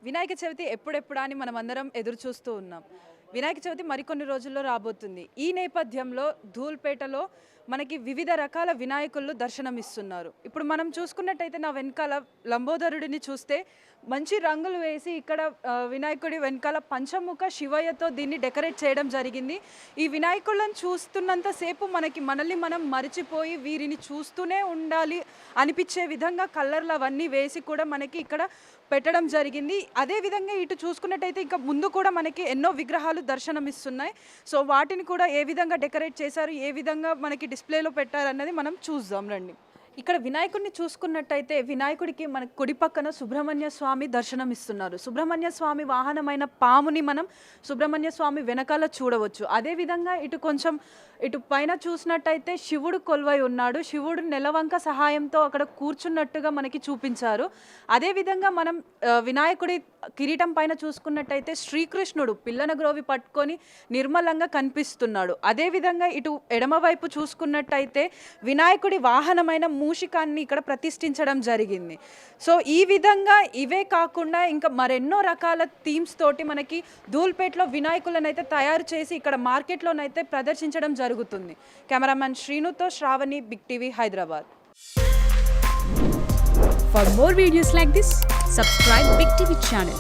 వినాయక చవితి ఎప్పుడెప్పుడా అని మనం అందరం ఎదురు చూస్తూ ఉన్నాం. వినాయక చవితి మరికొన్ని రోజుల్లో రాబోతుంది. ఈ నేపథ్యంలో ధూల్పేటలో మనకి వివిధ రకాల వినాయకులు దర్శనమిస్తున్నారు. ఇప్పుడు మనం చూసుకున్నట్టయితే నా వెనకాల లంబోదరుడిని చూస్తే మంచి రంగులు వేసి ఇక్కడ వినాయకుడి వెనకాల పంచముఖ శివయ్యతో దీన్ని డెకరేట్ చేయడం జరిగింది. ఈ వినాయకులను చూస్తున్నంతసేపు మనల్ని మనం మరిచిపోయి వీరిని చూస్తూనే ఉండాలి అనిపించే విధంగా కలర్లు అవన్నీ వేసి కూడా మనకి ఇక్కడ పెట్టడం జరిగింది. అదేవిధంగా ఇటు చూసుకున్నట్టయితే ఇంకా ముందు కూడా మనకి ఎన్నో విగ్రహాలు దర్శనమిస్తున్నాయి. సో వాటిని కూడా ఏ విధంగా డెకరేట్ చేశారు, ఏ విధంగా మనకి డిస్ప్లేలో పెట్టారన్నది మనం చూద్దాం రండి. ఇక్కడ వినాయకుడిని చూసుకున్నట్టయితే వినాయకుడికి మనకు కుడి పక్కన సుబ్రహ్మణ్య స్వామి దర్శనమిస్తున్నారు. సుబ్రహ్మణ్య స్వామి వాహనమైన పాముని మనం సుబ్రహ్మణ్య స్వామి వెనకాల చూడవచ్చు. అదేవిధంగా ఇటు పైన చూసినట్టయితే శివుడు కొలువై ఉన్నాడు. శివుడు నెలవంక సహాయంతో అక్కడ కూర్చున్నట్టుగా మనకి చూపించారు. అదేవిధంగా మనం వినాయకుడి కిరీటం పైన చూసుకున్నట్టయితే శ్రీకృష్ణుడు పిల్లన గ్రోవి పట్టుకొని నిర్మలంగా కనిపిస్తున్నాడు. అదేవిధంగా ఇటు ఎడమవైపు చూసుకున్నట్టయితే వినాయకుడి వాహనమైన మూషికాన్ని ఇక్కడ ప్రతిష్ఠించడం జరిగింది. సో ఈ విధంగా ఇవే కాకుండా ఇంకా మరెన్నో రకాల థీమ్స్ తోటి మనకి ధూల్పేటలో వినాయకులను అయితే తయారు చేసి ఇక్కడ మార్కెట్లోనైతే ప్రదర్శించడం జరుగుతుంది. కెమెరామ్యాన్ శ్రీనుతో Shravani, big TV, Hyderabad. For more videos like this, subscribe Big TV channel.